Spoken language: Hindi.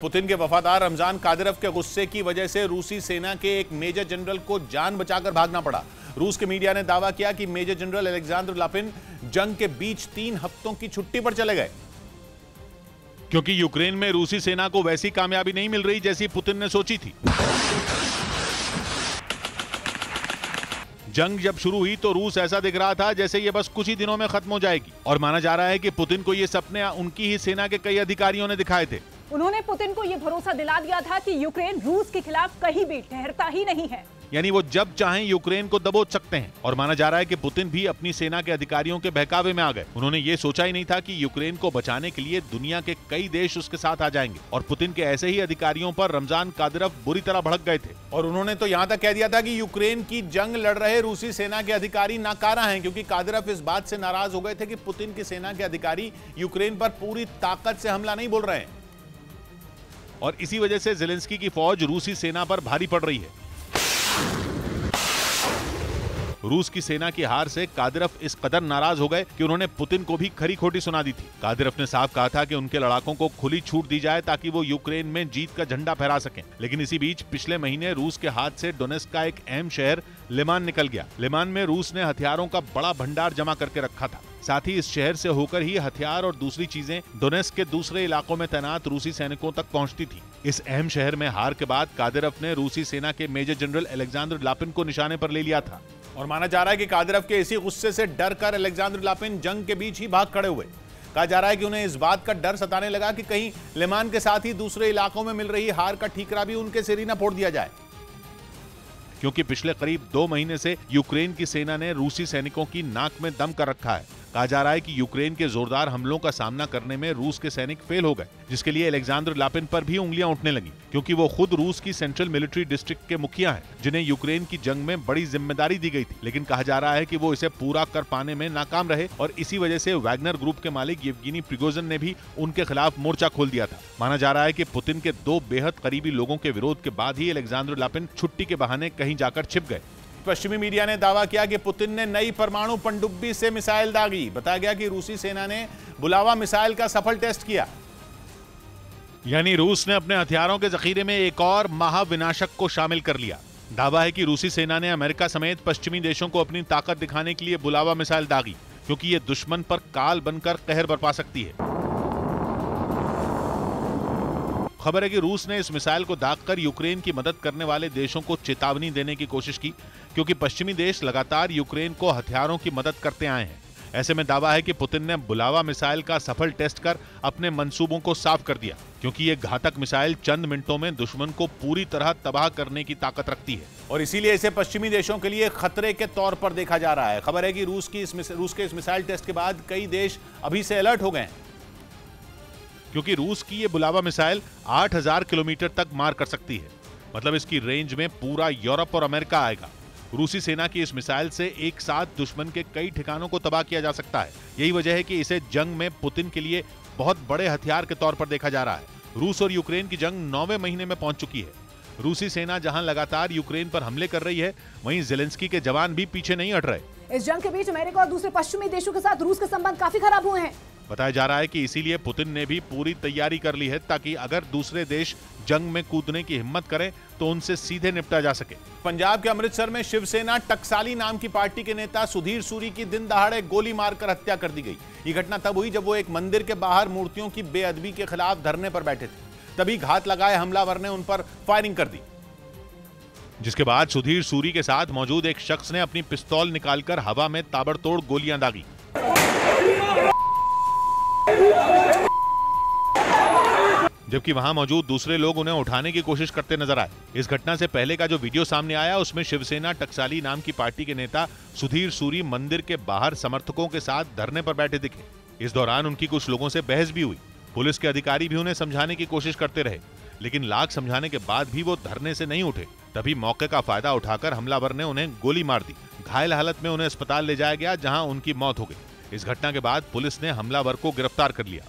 पुतिन के वफादार रमजान कादिरोव के गुस्से की वजह से रूसी सेना के एक मेजर जनरल को जान बचाकर भागना पड़ा। रूस के मीडिया ने दावा किया कि मेजर जनरल अलेक्जेंडर लापिन जंग के बीच 3 हफ्तों की छुट्टी पर चले गए, क्योंकि यूक्रेन में रूसी सेना को वैसी कामयाबी नहीं मिल रही जैसी पुतिन ने सोची थी। जंग जब शुरू हुई तो रूस ऐसा दिख रहा था जैसे ये बस कुछ ही दिनों में खत्म हो जाएगी, और माना जा रहा है कि पुतिन को ये सपने उनकी ही सेना के कई अधिकारियों ने दिखाए थे। उन्होंने पुतिन को ये भरोसा दिला दिया था कि यूक्रेन रूस के खिलाफ कहीं भी ठहरता ही नहीं है, यानी वो जब चाहें यूक्रेन को दबोच सकते हैं। और माना जा रहा है कि पुतिन भी अपनी सेना के अधिकारियों के बहकावे में आ गए। उन्होंने ये सोचा ही नहीं था कि यूक्रेन को बचाने के लिए दुनिया के कई देश उसके साथ आ जाएंगे, और पुतिन के ऐसे ही अधिकारियों पर रमजान कादिरोव बुरी तरह भड़क गए थे। और उन्होंने तो यहाँ तक कह दिया था कि यूक्रेन की जंग लड़ रहे रूसी सेना के अधिकारी नाकारा हैं, क्योंकि कादिरोव इस बात से नाराज हो गए थे कि पुतिन की सेना के अधिकारी यूक्रेन पर पूरी ताकत से हमला नहीं बोल रहे हैं, और इसी वजह से ज़ेलेंस्की की फौज रूसी सेना पर भारी पड़ रही है। रूस की सेना की हार से कादिरोव इस कदर नाराज हो गए कि उन्होंने पुतिन को भी खरी खोटी सुना दी थी। कादिरोव ने साफ कहा था कि उनके लड़ाकों को खुली छूट दी जाए ताकि वो यूक्रेन में जीत का झंडा फहरा सकें। लेकिन इसी बीच पिछले महीने रूस के हाथ से डोनेस्क का एक अहम शहर लिमान निकल गया। लिमान में रूस ने हथियारों का बड़ा भंडार जमा करके रखा था। साथ ही इस शहर से होकर ही हथियार और दूसरी चीजें डोनेस्क के दूसरे इलाकों में तैनात रूसी सैनिकों तक पहुंचती थी। इस अहम शहर में हार के बाद कादिरोव ने रूसी सेना के मेजर जनरल अलेक्जेंडर लापिन को निशाने पर ले लिया था, और माना जा रहा है कि कादिरोव के इसी गुस्से से डर कर अलेक्जेंडर लापिन जंग के बीच ही भाग खड़े हुए। कहा जा रहा है कि उन्हें इस बात का डर सताने लगा कि कहीं लिमान के साथ ही दूसरे इलाकों में मिल रही हार का ठीकरा भी उनके सिर ही न फोड़ दिया जाए, क्योंकि पिछले करीब 2 महीने से यूक्रेन की सेना ने रूसी सैनिकों की नाक में दम कर रखा है। कहा जा रहा है कि यूक्रेन के जोरदार हमलों का सामना करने में रूस के सैनिक फेल हो गए, जिसके लिए अलेक्जेंडर लापिन पर भी उंगलियां उठने लगी, क्योंकि वो खुद रूस की सेंट्रल मिलिट्री डिस्ट्रिक्ट के मुखिया हैं, जिन्हें यूक्रेन की जंग में बड़ी जिम्मेदारी दी गई थी। लेकिन कहा जा रहा है कि वो इसे पूरा कर पाने में नाकाम रहे, और इसी वजह से वैगनर ग्रुप के मालिक येवगेनी प्रिगोजिन ने भी उनके खिलाफ मोर्चा खोल दिया था। माना जा रहा है कि पुतिन के 2 बेहद करीबी लोगों के विरोध के बाद ही अलेक्जेंडर लापिन छुट्टी के बहाने कहीं जाकर छिप गए। पश्चिमी मीडिया ने दावा किया कि पुतिन ने नई परमाणु पनडुब्बी से मिसाइल दागी। बताया गया कि रूसी सेना ने बुलावा मिसाइल का सफल टेस्ट किया, यानी रूस ने अपने हथियारों के जखीरे में एक और महाविनाशक को शामिल कर लिया। दावा है कि रूसी सेना ने अमेरिका समेत पश्चिमी देशों को अपनी ताकत दिखाने के लिए बुलावा मिसाइल दागी, क्योंकि ये दुश्मन पर काल बनकर कहर बरपा सकती है। खबर है कि रूस ने इस मिसाइल को दागकर यूक्रेन की मदद करने वाले देशों को चेतावनी देने की कोशिश की, क्योंकि पश्चिमी देश लगातार यूक्रेन को हथियारों की मदद करते आए हैं। ऐसे में दावा है कि पुतिन ने बुलावा मिसाइल का सफल टेस्ट कर अपने मंसूबों को साफ कर दिया, क्योंकि ये घातक मिसाइल चंद मिनटों में दुश्मन को पूरी तरह तबाह करने की ताकत रखती है, और इसीलिए इसे पश्चिमी देशों के लिए खतरे के तौर पर देखा जा रहा है। खबर है कि रूस के इस मिसाइल टेस्ट के बाद कई देश अभी से अलर्ट हो गए हैं, क्योंकि रूस की ये बुलावा मिसाइल 8000 किलोमीटर तक मार कर सकती है। मतलब इसकी रेंज में पूरा यूरोप और अमेरिका आएगा। रूसी सेना की इस मिसाइल से एक साथ दुश्मन के कई ठिकानों को तबाह किया जा सकता है। यही वजह है कि इसे जंग में पुतिन के लिए बहुत बड़े हथियार के तौर पर देखा जा रहा है। रूस और यूक्रेन की जंग 9वें महीने में पहुंच चुकी है। रूसी सेना जहां लगातार यूक्रेन पर हमले कर रही है, वहीं ज़ेलेंस्की के जवान भी पीछे नहीं हट रहे। इस जंग के बीच अमेरिका और दूसरे पश्चिमी देशों के साथ रूस के संबंध काफी खराब हुए हैं। बताया जा रहा है कि इसीलिए पुतिन ने भी पूरी तैयारी कर ली है, ताकि अगर दूसरे देश जंग में कूदने की हिम्मत करें तो उनसे सीधे निपटा जा सके। पंजाब के अमृतसर में शिवसेना टकसाली नाम की पार्टी के नेता सुधीर सूरी की दिन दहाड़े गोली मारकर हत्या कर दी गई। ये घटना तब हुई जब वो एक मंदिर के बाहर मूर्तियों की बेअदबी के खिलाफ धरने पर बैठे थे। तभी घात लगाए हमलावर ने उन पर फायरिंग कर दी, जिसके बाद सुधीर सूरी के साथ मौजूद एक शख्स ने अपनी पिस्तौल निकालकर हवा में ताबड़तोड़ गोलियां दागी। जबकि वहां मौजूद दूसरे लोग उन्हें उठाने की कोशिश करते नजर आए। इस घटना से पहले का जो वीडियो सामने आया, उसमें शिवसेना टकसाली नाम की पार्टी के नेता सुधीर सूरी मंदिर के बाहर समर्थकों के साथ धरने पर बैठे दिखे। इस दौरान उनकी कुछ लोगों से बहस भी हुई। पुलिस के अधिकारी भी उन्हें समझाने की कोशिश करते रहे, लेकिन लाख समझाने के बाद भी वो धरने से नहीं उठे। तभी मौके का फायदा उठाकर हमलावर ने उन्हें गोली मार दी। घायल हालत में उन्हें अस्पताल ले जाया गया, जहां उनकी मौत हो गई। इस घटना के बाद पुलिस ने हमलावर को गिरफ्तार कर लिया।